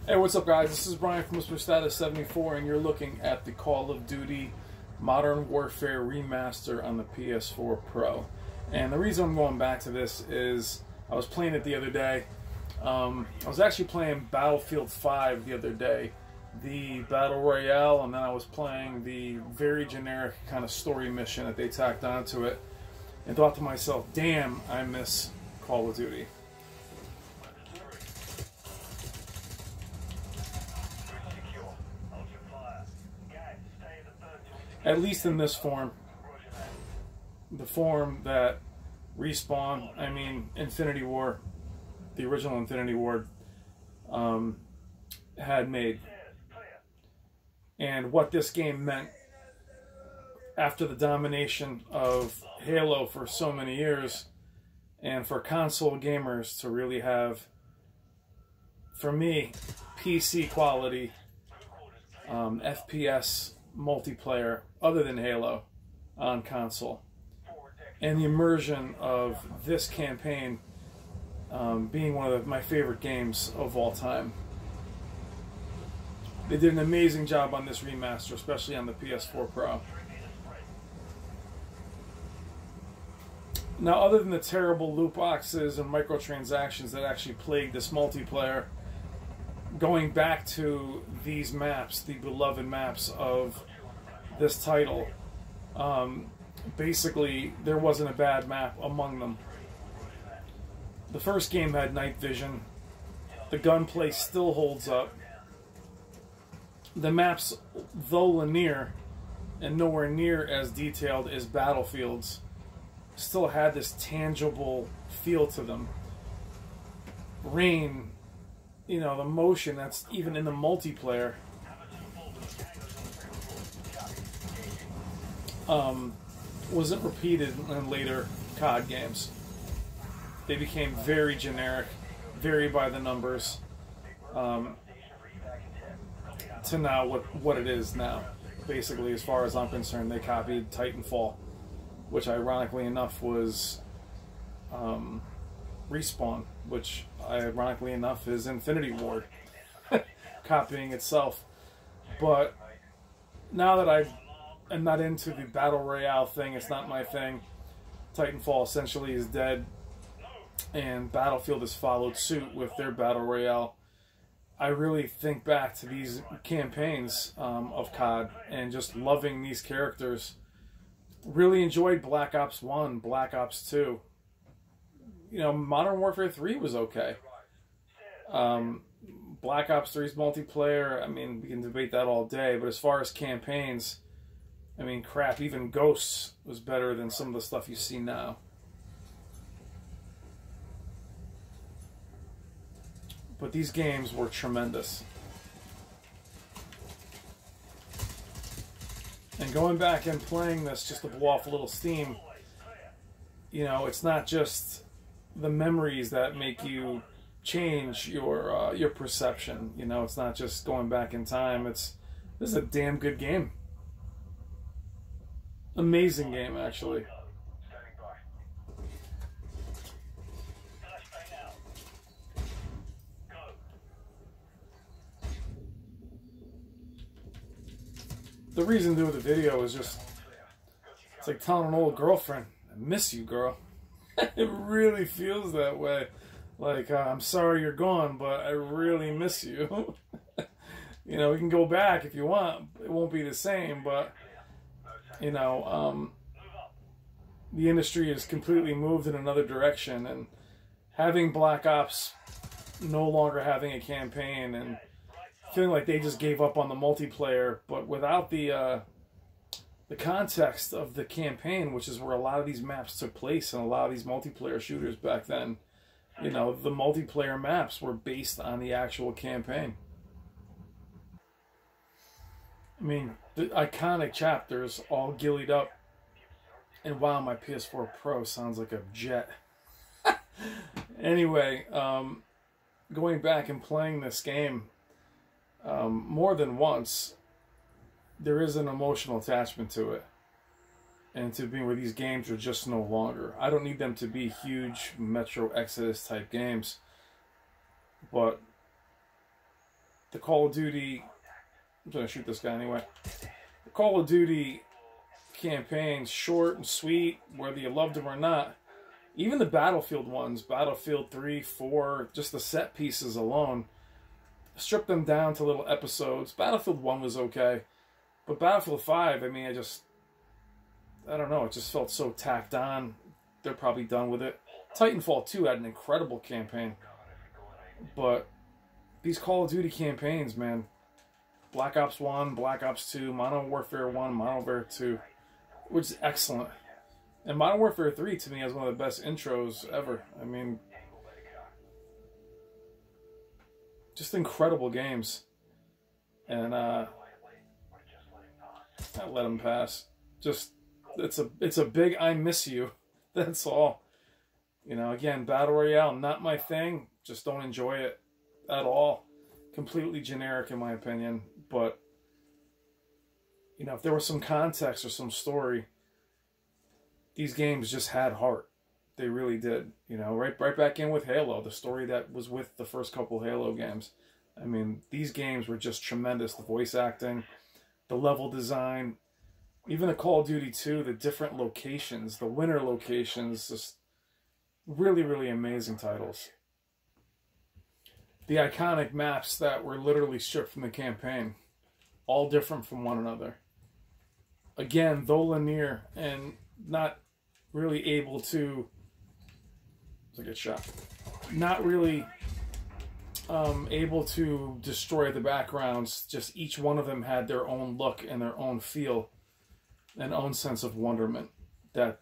Hey, what's up, guys? This is Brian from Mr. Status 74, and you're looking at the Call of Duty Modern Warfare Remaster on the PS4 Pro. And the reason I'm going back to this is I was playing it the other day. I was actually playing Battlefield 5 the other day, the Battle Royale, and then I was playing the very generic kind of story mission that they tacked onto it, and thought to myself, damn, I miss Call of Duty. At least in this form. The form that Respawn, I mean Infinity Ward, the original Infinity Ward, had made. And what this game meant after the domination of Halo for so many years, and for console gamers to really have, for me, PC quality, FPS multiplayer other than Halo on console, and the immersion of this campaign being one of my favorite games of all time. They did an amazing job on this remaster, especially on the PS4 Pro. Now, other than the terrible loot boxes and microtransactions that actually plagued this multiplayer, going back to these maps, the beloved maps of this title, basically there wasn't a bad map among them. The first game had night vision. The gunplay still holds up. The maps, though linear and nowhere near as detailed as Battlefield's, still had this tangible feel to them. Rain, you know, the motion that's even in the multiplayer wasn't repeated in later COD games. They became very generic, very by the numbers, to now what it is now. Basically, as far as I'm concerned, they copied Titanfall, which ironically enough was Respawn, which ironically enough is Infinity Ward, copying itself. But now that I'm not into the Battle Royale thing, it's not my thing. Titanfall essentially is dead, and Battlefield has followed suit with their Battle Royale. I really think back to these campaigns of COD and just loving these characters. Really enjoyed Black Ops 1, Black Ops 2. You know, Modern Warfare 3 was okay. Black Ops 3's multiplayer, I mean, we can debate that all day, but as far as campaigns, I mean, crap, even Ghosts was better than some of the stuff you see now. But these games were tremendous. And going back and playing this just to blow off a little steam, you know, it's not just the memories that make you change your perception. You know, it's not just going back in time. This is a damn good game. Amazing game, actually. The reason to do the video is just, it's like telling an old girlfriend, I miss you, girl. It really feels that way. Like, I'm sorry you're gone, but I really miss you. You know, we can go back if you want. It won't be the same, but, you know, the industry has completely moved in another direction, and having Black Ops no longer having a campaign and feeling like they just gave up on the multiplayer, but without the context of the campaign, which is where a lot of these maps took place and a lot of these multiplayer shooters back then. You know, the multiplayer maps were based on the actual campaign. I mean, the iconic chapters all gillied up. And wow, my PS4 Pro sounds like a jet. Anyway, going back and playing this game more than once, there is an emotional attachment to it. And to being where these games are just no longer. I don't need them to be huge Metro Exodus type games. But the Call of Duty... I'm going to shoot this guy anyway. The Call of Duty campaigns, short and sweet, whether you loved them or not. Even the Battlefield ones, Battlefield 3, 4, just the set pieces alone, strip them down to little episodes. Battlefield 1 was okay. But Battlefield 5, I mean, I don't know, it just felt so tacked on. They're probably done with it. Titanfall 2 had an incredible campaign. But these Call of Duty campaigns, man, Black Ops 1, Black Ops 2, Modern Warfare 1, Modern Warfare 2, which is excellent. And Modern Warfare 3, to me, has one of the best intros ever. I mean, just incredible games. And I let them pass. Just, it's a big I miss you. That's all. You know, again, Battle Royale, not my thing. Just don't enjoy it at all. Completely generic, in my opinion. But, you know, if there was some context or some story, these games just had heart. They really did. You know, right back in with Halo, the story that was with the first couple Halo games. I mean, these games were just tremendous. The voice acting, the level design, even the Call of Duty 2, the different locations, the winter locations, just really, really amazing titles. The iconic maps that were literally stripped from the campaign, all different from one another. Again, though linear and not really able to... It's a good shot. Not really able to destroy the backgrounds. Just each one of them had their own look and their own feel and own sense of wonderment that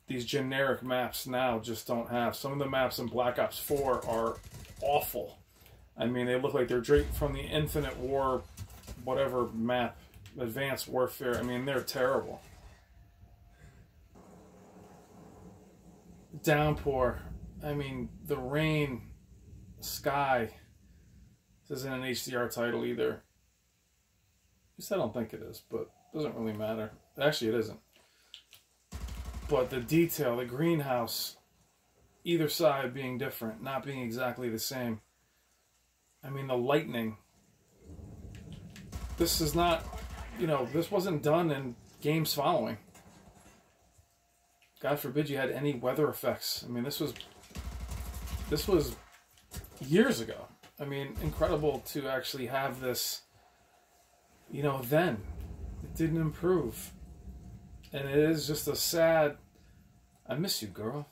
these generic maps now just don't have. Some of the maps in Black Ops 4 are awful. I mean, they look like they're draped from the Infinite War, whatever map, Advanced Warfare. I mean, they're terrible. Downpour. I mean, the rain, sky. This isn't an HDR title either. At least I don't think it is, but it doesn't really matter. Actually, it isn't. But the detail, the greenhouse, either side being different, not being exactly the same. I mean, the lightning. This is not, you know, this wasn't done in games following. God forbid you had any weather effects. I mean, this was years ago. I mean, incredible to actually have this, you know, then. It didn't improve. And it is just a sad, I miss you, girl.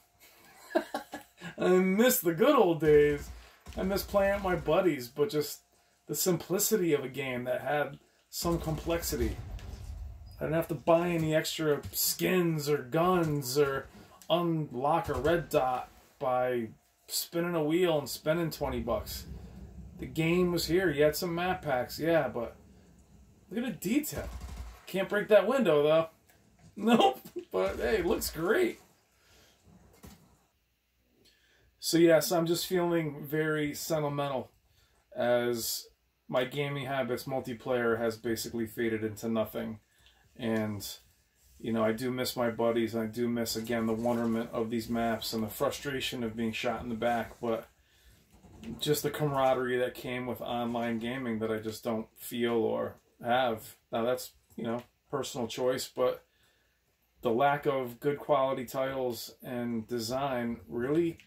I miss the good old days. I miss playing with my buddies, but just the simplicity of a game that had some complexity. I didn't have to buy any extra skins or guns or unlock a red dot by spinning a wheel and spending 20 bucks. The game was here. You had some map packs, yeah, but look at the detail. Can't break that window, though. Nope, but hey, it looks great. So yes, I'm just feeling very sentimental as my gaming habits, multiplayer, has basically faded into nothing. And, you know, I do miss my buddies, and I do miss, again, the wonderment of these maps and the frustration of being shot in the back, but just the camaraderie that came with online gaming that I just don't feel or have. Now, that's, you know, personal choice, but the lack of good quality titles and design really,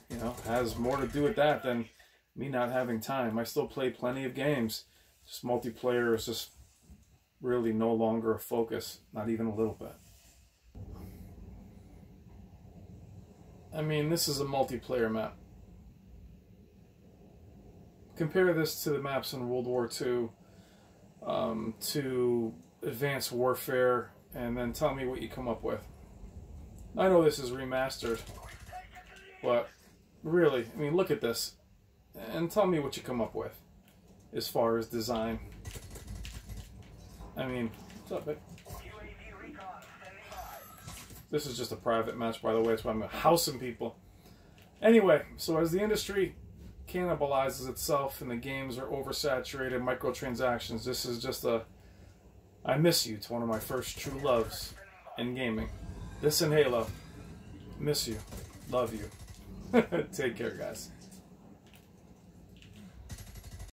you know, has more to do with that than me not having time. I still play plenty of games. Just multiplayer is just really no longer a focus, not even a little bit. I mean, this is a multiplayer map. Compare this to the maps in World War II, to Advanced Warfare, and then tell me what you come up with. I know this is remastered, but really, I mean, look at this, and tell me what you come up with as far as design. I mean, what's up, babe? This is just a private match, by the way, so I'm housing people. Anyway, so as the industry cannibalizes itself and the games are oversaturated, microtransactions, this is just a I miss you to one of my first true loves in gaming. This and Halo. Miss you. Love you. Take care, guys.